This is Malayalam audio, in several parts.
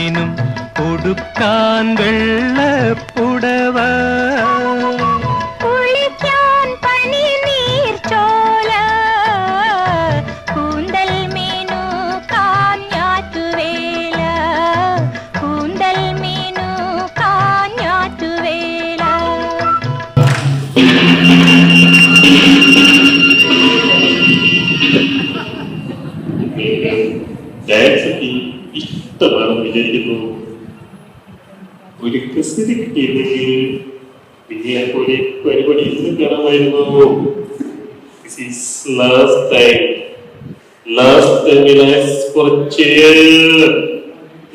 മീനും കൊടുക്കാൻ വെള്ളപ്പുടവ കുളിക്കാൻ പനിനീർ ചോല കൂന്തൽ മീനു കാഞ്ഞാറ്റുവേല കൂന്തൽ മീനു കാഞ്ഞാറ്റുവേല. ഇഷ്ടമാണെന്ന് വിചാരിക്കുന്നു. ഒരു കസേര കിട്ടിയിരുന്നെങ്കിൽ പിന്നെ പോലെ പരിപാടി ഇന്ന് കാണാമായിരുന്നു. This is last time relax for a chair.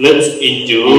Let's enjoy.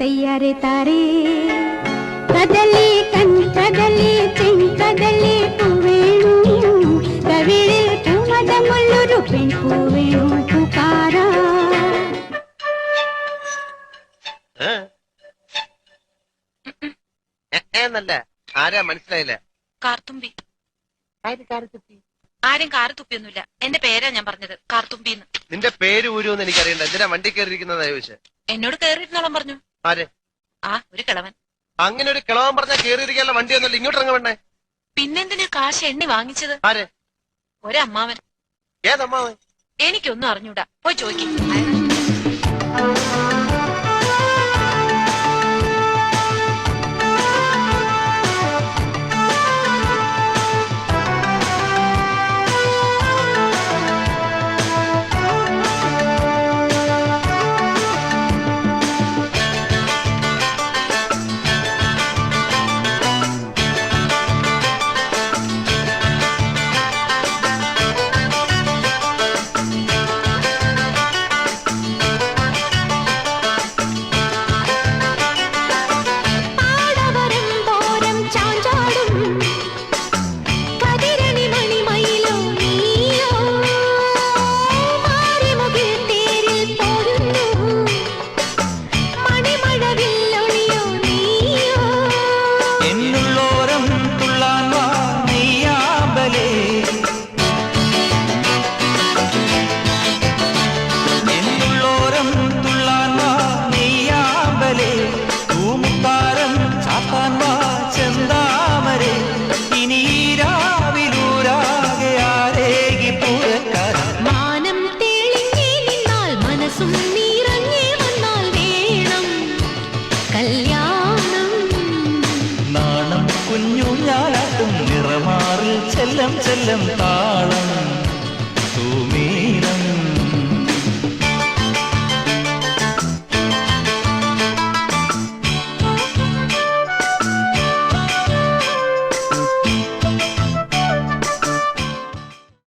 तैयारे तारे कदली कन कदली चिंकदली पुवेणु कविळिल कुमद मुल्लुरु पेण पुवेणु पुकारा. എന്നല്ല ആരാ മനസ്സിലായില്ല? കാർത്തുമ്പി. ആരും കാറ് തുപ്പിയൊന്നുമില്ല. എന്റെ പേരാ ഞാൻ പറഞ്ഞത്, കാർത്തുമ്പിന്ന്. നിന്റെ പേര് ഊരുമെന്ന് എനിക്കറിയണ്ട. എന്തിനാ വണ്ടി കയറിയിരിക്കുന്നതാ ചോദിച്ചേ? എന്നോട് കേറിയിരുന്നോളം പറഞ്ഞു. ആര്? ആ ഒരു കിളവൻ. അങ്ങനെ ഒരു കിളവൻ പറഞ്ഞാൽ കേറിയിരിക്കാനുള്ള വണ്ടി ഒന്നുമില്ല, ഇങ്ങോട്ട് ഇറങ്ങ വേണ്ടേ? പിന്നെന്തിനാ കാശ് എണ്ണി വാങ്ങിച്ചത്? ആര്? ഒരമ്മാവൻ. ഏതമ്മാവൻ? എനിക്കൊന്നും അറിഞ്ഞൂടാ, പോയി ചോദിക്കും.